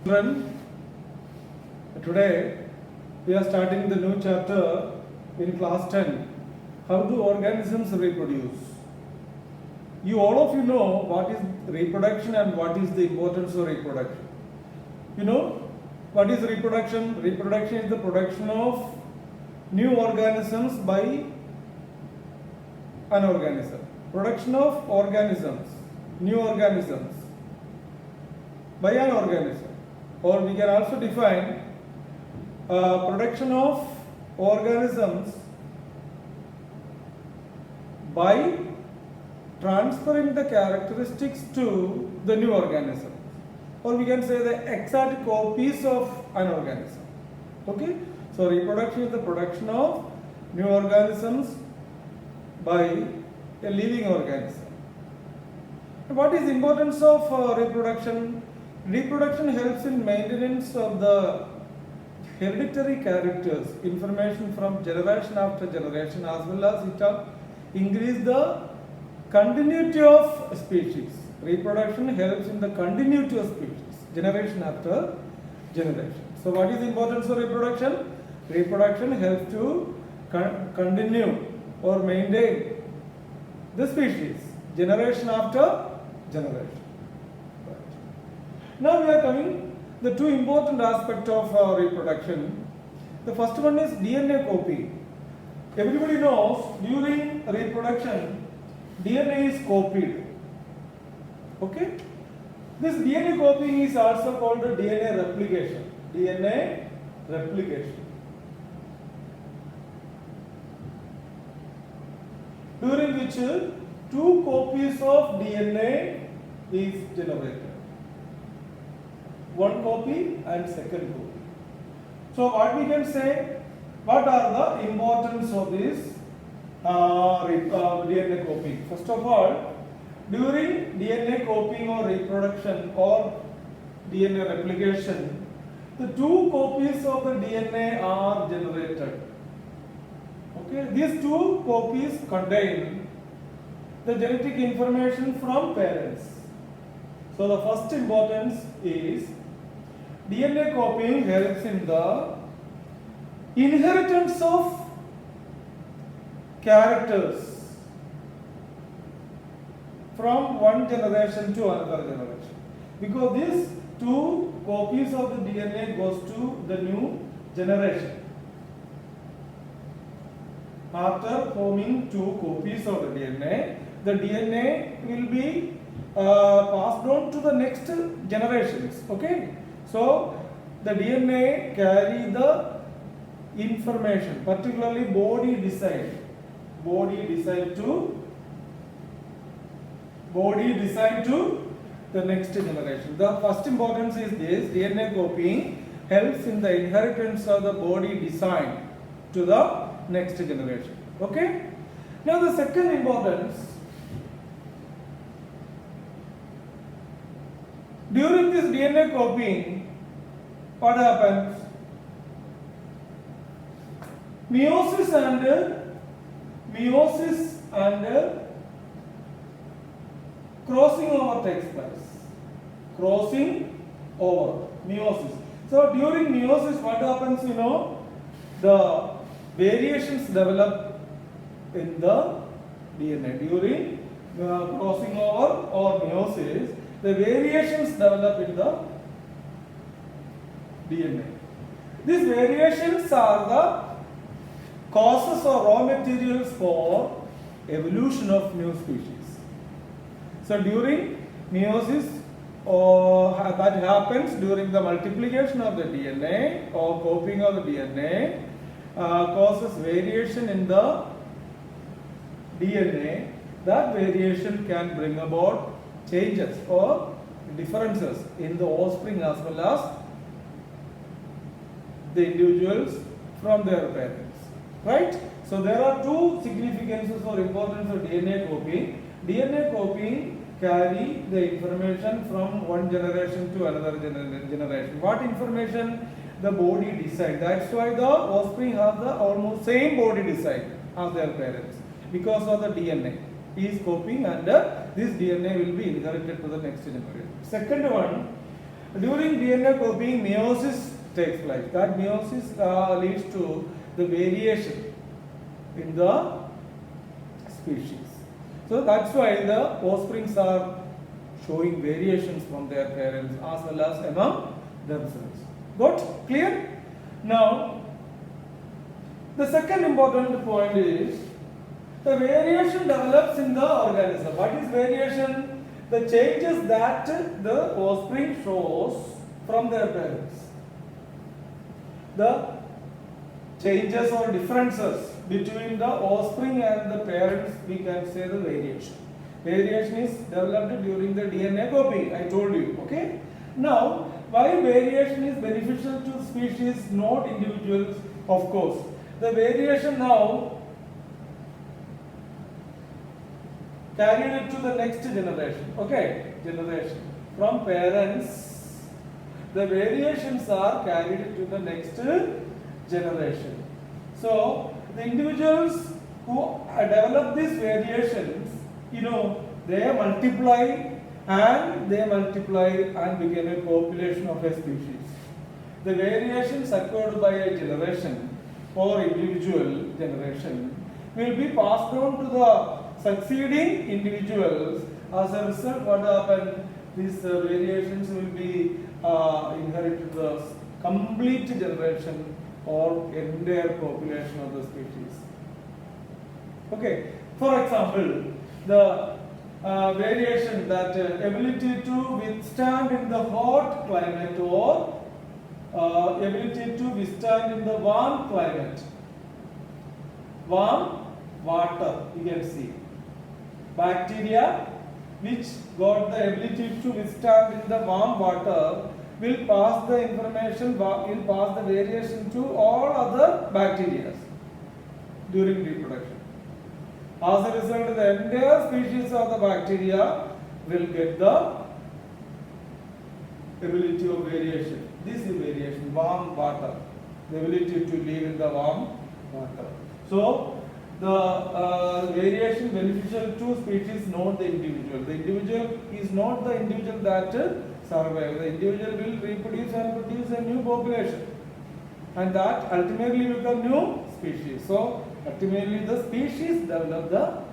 Children, today we are starting the new chapter in class 10. How do organisms reproduce? All of you know what is reproduction and what is the importance of reproduction. You know what is reproduction? Reproduction is the production of new organisms by an organism. Production of organisms, new organisms by an organism. Or we can also define production of organisms by transferring the characteristics to the new organism, or we can say the exact copies of an organism. Okay, so reproduction is the production of new organisms by a living organism. What is the importance of reproduction? Reproduction helps in maintenance of the hereditary characters, information from generation after generation, as well as it increase the continuity of species. Reproduction helps in the continuity of species, generation after generation. So what is the importance of reproduction? Reproduction helps to continue or maintain the species, generation after generation. Now we are coming the two important aspects of reproduction. The first one is DNA copy. Everybody knows during reproduction DNA is copied. Okay? This DNA copying is also called DNA replication. DNA replication. During which two copies of DNA is generated. One copy and second copy. So what we can say, what are the importance of this DNA copying? First of all, during DNA copying or reproduction or DNA replication, the two copies of the DNA are generated. Okay, these two copies contain the genetic information from parents. So the first importance is DNA copying helps in the inheritance of characters from one generation to another generation, because these two copies of the DNA goes to the new generation. After forming two copies of the DNA will be passed on to the next generations. Okay, so the DNA carry the information, particularly body design to the next generation. The first importance is this: DNA copying helps in the inheritance of the body design to the next generation. Okay, now the second importance, during this DNA copying, what happens? Meiosis and crossing over takes place. Crossing over, meiosis. So during meiosis, what happens? You know, the variations develop in the DNA. During crossing over or meiosis, the variations develop in the DNA. These variations are the causes or raw materials for evolution of new species. So during meiosis, that happens during the multiplication of the DNA or copying of the DNA, causes variation in the DNA. That variation can bring about changes or differences in the offspring as well as the individuals from their parents. Right? So there are two significances or importance of DNA copying. DNA copying carry the information from one generation to another generation. What information? The body design. That's why the offspring have the almost same body design as their parents, because of the DNA. is copying, and this DNA will be inherited to the next generation. Second one, During DNA copying, meiosis takes place. That meiosis leads to the variation in the species. So that's why the offsprings are showing variations from their parents as well as among themselves. Got clear? Now, the second important point is the variation develops in the organism. What is variation? The changes that the offspring shows from their parents. The changes or differences between the offspring and the parents, we can say the variation. Variation is developed during the DNA copying, I told you, okay? Now, why variation is beneficial to species, not individuals? Of course, the variation now carried it to the next generation, okay? Generation. From parents, the variations are carried to the next generation. So, the individuals who develop these variations, they multiply and become a population of a species. The variations occurred by a generation or individual generation will be passed on to the succeeding individuals. As a result, what happens? These variations will be inherited to the complete generation or entire population of the species. Okay, for example, the variation that ability to withstand in the hot climate or ability to withstand in the warm climate, warm water, you can see. Bacteria which got the ability to withstand in the warm water will pass the information, will pass the variation to all other bacteria during reproduction. As a result, the entire species of the bacteria will get the ability of variation. This is variation, warm water, the ability to live in the warm water. So, the variation beneficial to species, not the individual. The individual is not the individual that survive. The individual will reproduce and produce a new population, and that ultimately become new species. So, ultimately the species develop the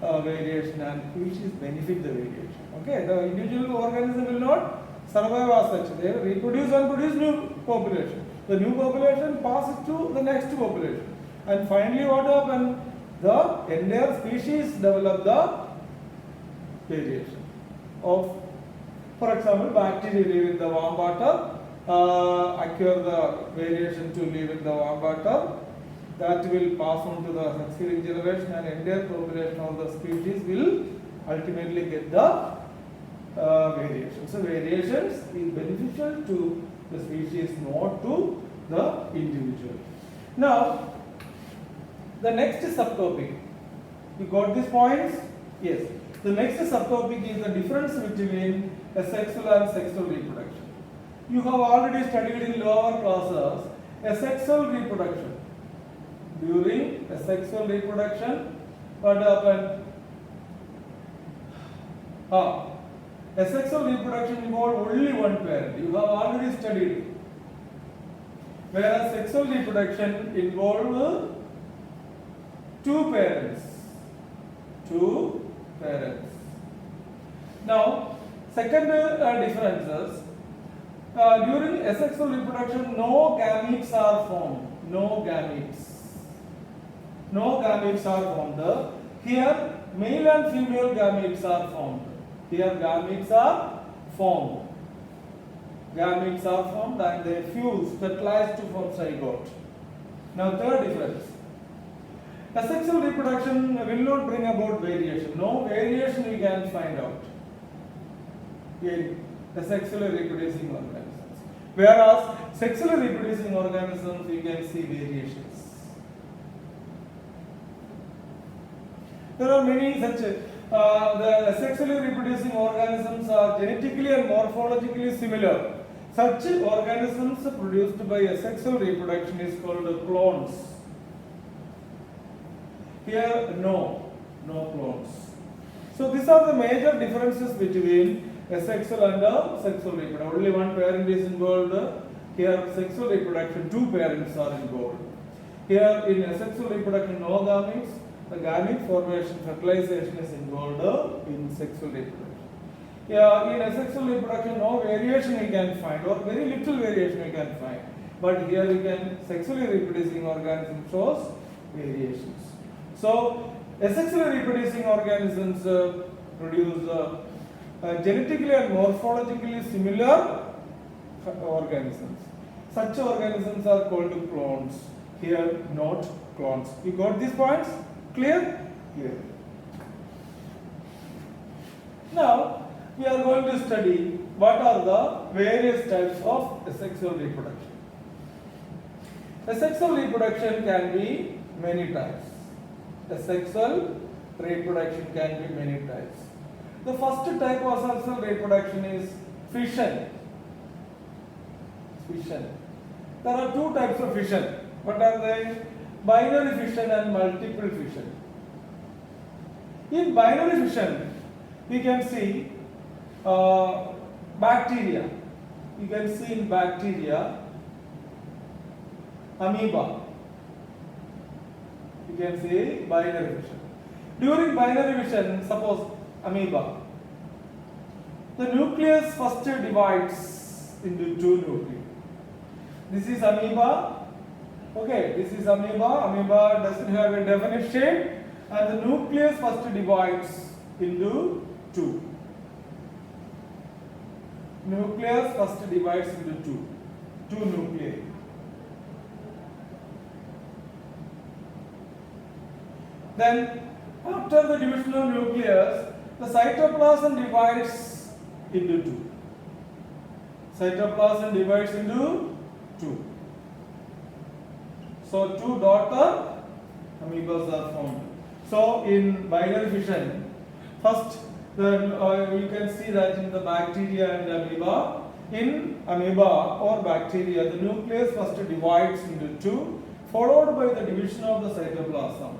variation and species benefit the variation. Okay, the individual organism will not survive as such. They reproduce and produce new population. The new population passes to the next population, and finally what happens? The entire species develop the variation of, for example, bacteria live in the warm water, acquire the variation to live in the warm water. That will pass on to the succeeding generation, and entire population of the species will ultimately get the variation. So, variations is beneficial to the species, not to the individual. Now, the next subtopic, you got these points? Yes. The next subtopic is the difference between asexual and sexual reproduction. You have already studied in lower classes asexual reproduction. During asexual reproduction, what happened? Asexual reproduction involves only one parent. You have already studied. Whereas sexual reproduction involves two parents. Two parents. Now, second differences. During asexual reproduction, no gametes are formed. No gametes. No gametes are formed. Here, male and female gametes are formed. Here, gametes are formed. Gametes are formed and they fuse, fertilize to form zygote. Now, third difference. Asexual reproduction will not bring about variation. No variation we can find out in asexually reproducing organisms. Whereas sexually reproducing organisms we can see variations. There are many such, the sexually reproducing organisms are genetically and morphologically similar. Such organisms produced by asexual reproduction is called clones. Here, no clones. So these are the major differences between asexual and sexual reproduction. Only one parent is involved. Here, sexual reproduction, two parents are involved. Here, in asexual reproduction, no gametes. The gamete formation, fertilization is involved in sexual reproduction. Yeah, in asexual reproduction, no variation we can find, or very little variation we can find. But here we can, sexually reproducing organism shows variations. So, asexually reproducing organisms produce genetically and morphologically similar organisms. Such organisms are called clones. Here, not clones. You got these points? Clear? Clear. Now, we are going to study what are the various types of asexual reproduction. Asexual reproduction can be many types. Asexual reproduction can be many types. The first type of asexual reproduction is fission. Fission. There are two types of fission. What are they? Binary fission and multiple fission. In binary fission, we can see bacteria. You can see in bacteria, amoeba. You can see binary fission. During binary fission, suppose amoeba, the nucleus first divides into two nuclei. This is amoeba. Okay, this is amoeba. Amoeba doesn't have a definite shape, and the nucleus first divides into two. Nucleus first divides into two nuclei. Then, after the division of nucleus, the cytoplasm divides into two. Cytoplasm divides into two. So, two daughter amoebas are formed. So, in binary fission, first you can see that in the bacteria and amoeba, in amoeba or bacteria, the nucleus first divides into two, followed by the division of the cytoplasm,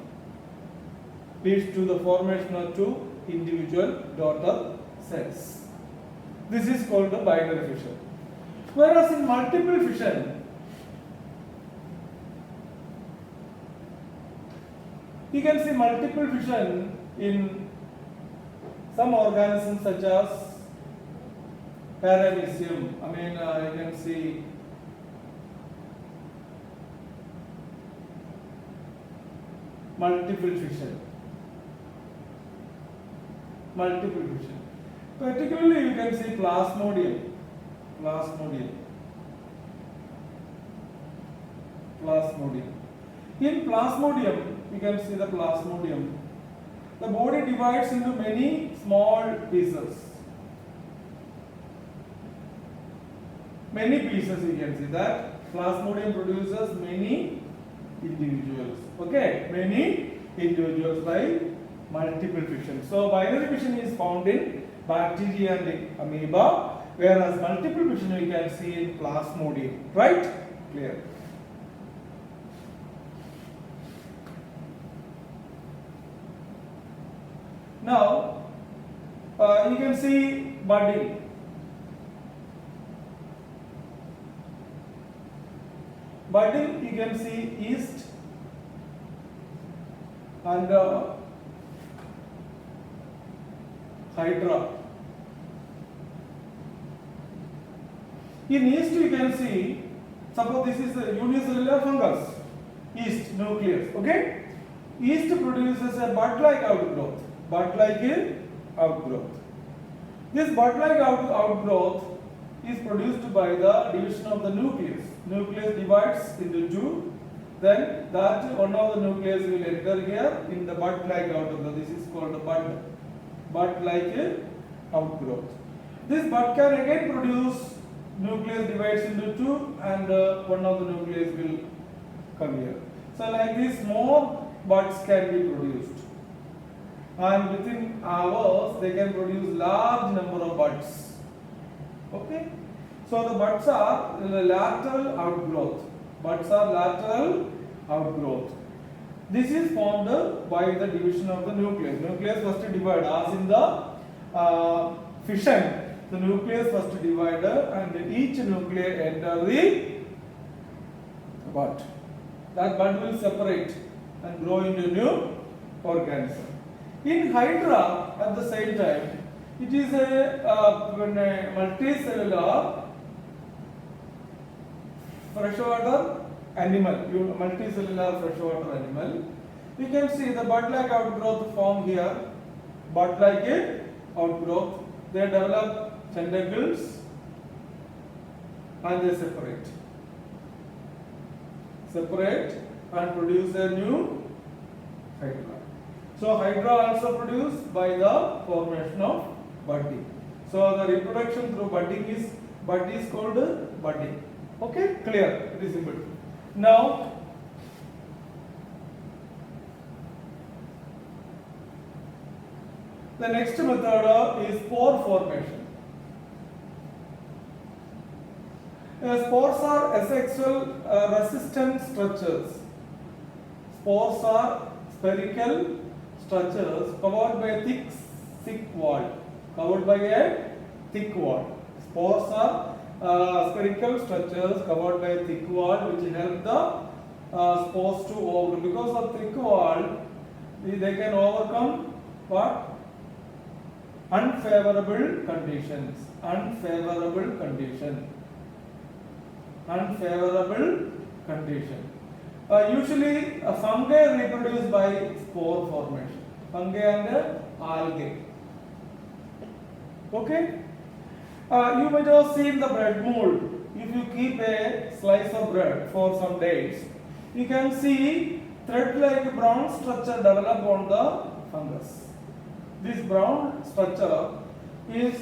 leads to the formation of two individual daughter cells. This is called the binary fission. Whereas in multiple fission, you can see multiple fission in some organisms such as Paramecium. You can see multiple fission. Multiple fission. Particularly, you can see Plasmodium. Plasmodium. Plasmodium. In Plasmodium, you can see the Plasmodium. The body divides into many small pieces. Many pieces, you can see that. Plasmodium produces many individuals. Okay, many individuals by multiple fission. So, binary fission is found in bacteria and amoeba, whereas multiple fission you can see in Plasmodium. Right? Clear? Now, you can see budding. Budding, you can see yeast and hydra. In yeast, you can see, suppose this is a unicellular fungus, yeast nucleus. Okay, yeast produces a bud-like outgrowth. Bud-like outgrowth. This bud-like outgrowth is produced by the division of the nucleus. Nucleus divides into two. Then that one of the nucleus will enter here in the bud-like outgrowth. This is called the bud. Bud-like outgrowth. This bud can again produce, nucleus divides into two, and one of the nucleus will come here. So like this, more buds can be produced. And within hours, they can produce large number of buds. Okay. So the buds are lateral outgrowth. Buds are lateral outgrowth. This is formed by the division of the nucleus. Nucleus first divided, as in the fission. the nucleus first divided and each nuclei enter the bud. That bud will separate and grow into new organism. In Hydra, at the same time, it is a multicellular freshwater animal, multicellular freshwater animal. You can see the bud-like outgrowth form here. Bud-like outgrowth. They develop tentacles and they separate and produce a new hydra. So hydra also produced by the formation of budding. So the reproduction through budding is called budding. Okay, clear? It is simple. Now the next method is spore formation. Spores are asexual resistant structures. Spores are spherical structures covered by a thick wall. Spores are spherical structures covered by a thick wall which help the spores to overgrow. Because of thick wall, they can overcome what? Unfavorable conditions. Usually fungi reproduce by spore formation. Fungi and algae. Okay? You might have seen the bread mold. If you keep a slice of bread for some days, you can see thread-like brown structure develop on the fungus. This brown structure is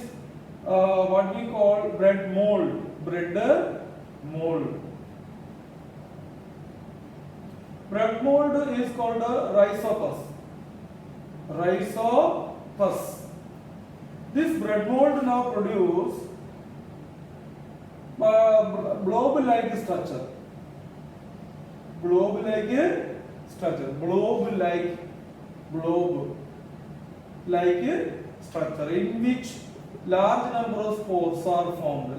what we call bread mold. Bread mold is called rhizopus. This bread mold now produce globe-like structure. Globe-like structure in which large number of spores are formed.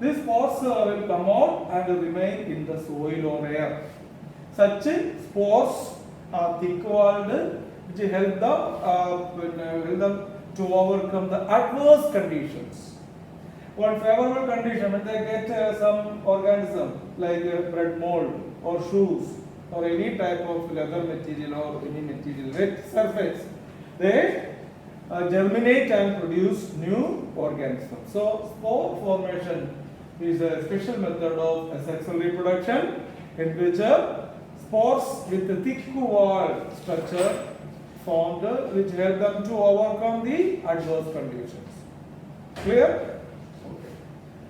These spores will come out and remain in the soil or air. Such spores are thick-walled, which help them to overcome the adverse conditions. One favorable condition, when they get some organism like bread mold or shoes or any type of leather material or any material wet surface, they germinate and produce new organisms. So spore formation is a special method of asexual reproduction in which spores with a thick wall structure formed which help them to overcome the adverse conditions. Clear? Okay.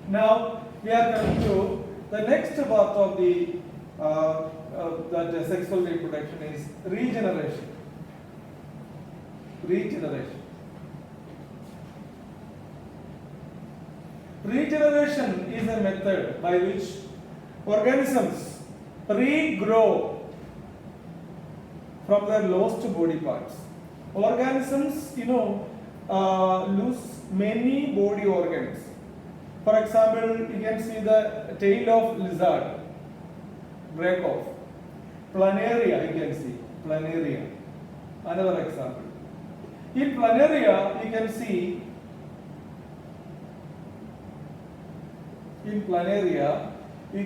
Now we are coming to the next part of the that sexual reproduction is regeneration. Regeneration is a method by which organisms regrow from their lost body parts. Organisms, lose many body organs. For example, you can see the tail of lizard break off. Planaria, you can see planaria. Another example. In planaria, you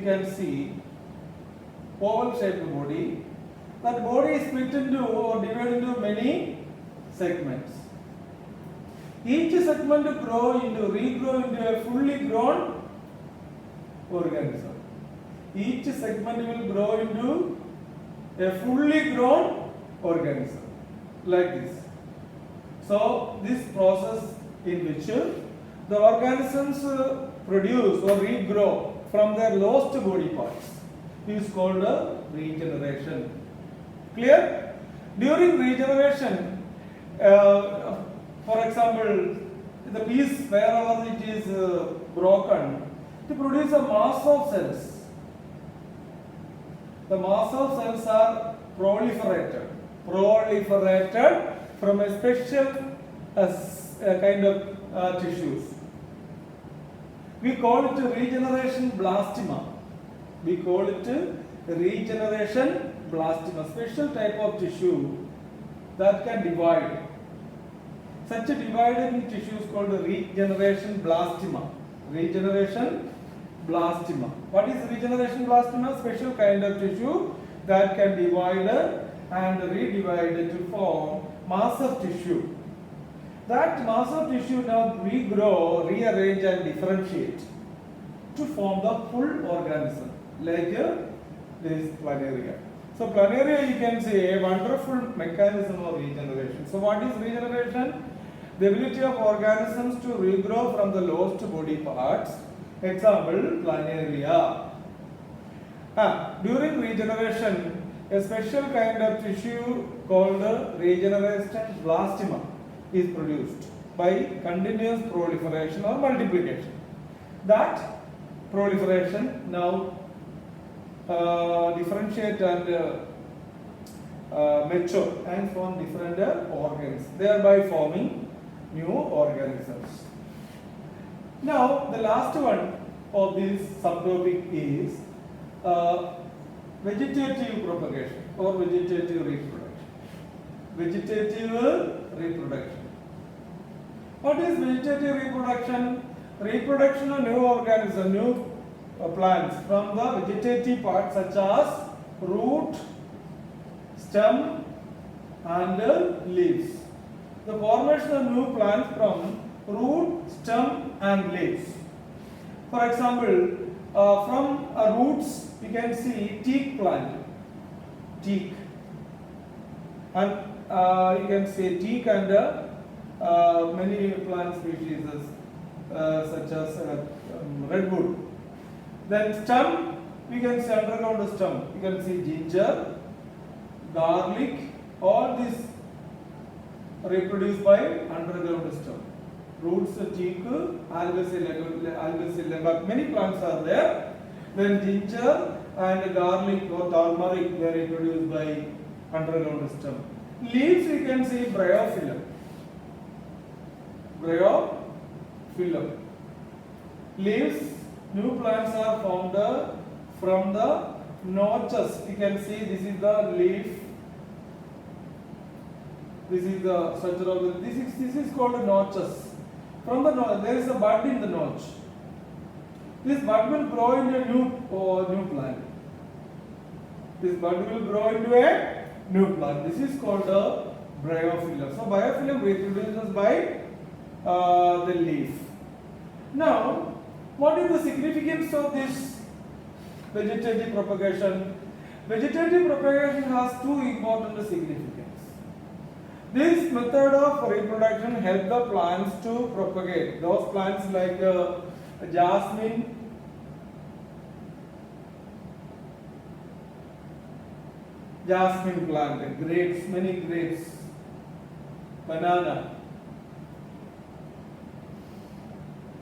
can see oval shaped body. That body is split into or divided into many segments. Each segment regrow into a fully grown organism. Each segment will grow into a fully grown organism like this. So this process in which the organisms produce or regrow from their lost body parts is called regeneration. Clear? During regeneration, for example, the piece wherever it is broken, to produce a mass of cells. The mass of cells are proliferated from a special kind of tissues. We call it regeneration blastema. We call it regeneration blastema, special type of tissue that can divide. Such a dividing tissue is called regeneration blastema. Regeneration blastema. What is regeneration blastema? Special kind of tissue that can divide and redivide to form mass of tissue. That mass of tissue now regrow, rearrange and differentiate to form the full organism like this planaria. So planaria, you can say a wonderful mechanism of regeneration. So what is regeneration? The ability of organisms to regrow from the lost body parts. Example, planaria. During regeneration, a special kind of tissue called regeneration blastema is produced by continuous proliferation or multiplication. That proliferation now differentiate and mature and form different organs, thereby forming new organisms. Now, the last one of this subtopic is vegetative propagation or vegetative reproduction. Vegetative reproduction. What is vegetative reproduction? Reproduction of new organisms, new plants from the vegetative parts such as root, stem and leaves. The formation of new plants from root, stem and leaves. For example, from roots you can see teak plant, teak, and you can say teak and many plant species such as redwood. Then stem, we can see underground stem. You can see ginger, garlic, all these reproduced by underground stem. Roots, teak, algacilla, many plants are there. Then ginger and garlic or turmeric, they are reproduced by underground stem. Leaves, you can see bryophyllum. Bryophyllum. Leaves, new plants are formed from the notches. You can see this is the leaf. This is the structure of the. This is called notches. From the notch, there is a bud in the notch. This bud will grow into a new plant. This bud will grow into a new plant. This is called a bryophyllum. So bryophyllum reproduces by the leaf. Now, what is the significance of this vegetative propagation? Vegetative propagation has two important significance. This method of reproduction helps the plants to propagate. Those plants like jasmine, plant, grapes, many grapes, banana.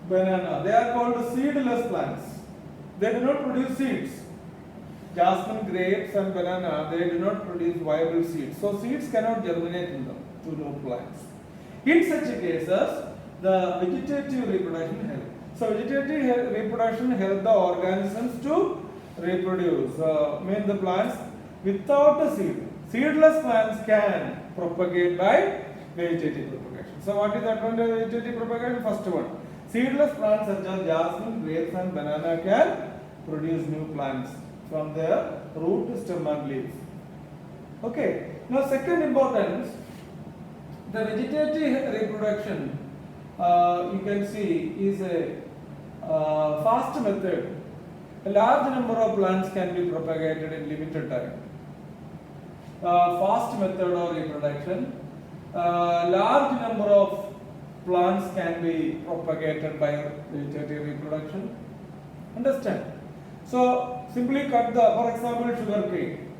They are called seedless plants. They do not produce seeds. Jasmine, grapes and banana, they do not produce viable seeds. So seeds cannot germinate in them to new plants. In such cases, the vegetative reproduction helps. So vegetative reproduction helps the organisms to reproduce. Mean the plants without a seed. Seedless plants can propagate by vegetative propagation. So what is the advantage of vegetative propagation? First one. Seedless plants such as jasmine, grapes and banana can produce new plants from their root, stem and leaves. Okay. Now second importance, the vegetative reproduction you can see is a fast method. A large number of plants can be propagated in limited time. Fast method of reproduction. Large number of plants can be propagated by vegetative reproduction. Understand? So simply cut the, for example, sugar cane.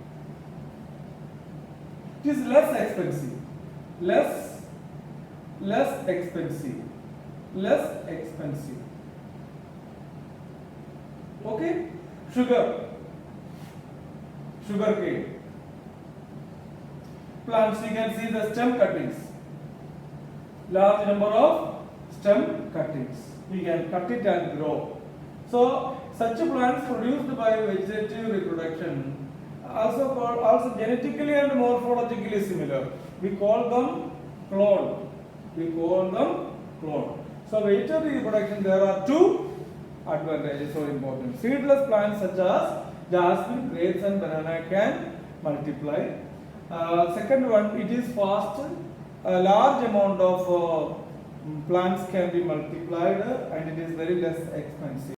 It is less expensive. Less expensive. Okay? Sugar cane. Plants, you can see the stem cuttings. large number of stem cuttings. We can cut it and grow. So such plants produced by vegetative reproduction also genetically and morphologically similar. We call them clone. We call them clone. So vegetative reproduction, there are two advantages so important. Seedless plants such as jasmine, grapes and banana can multiply. Second one, it is fast. A large amount of plants can be multiplied and it is very less expensive.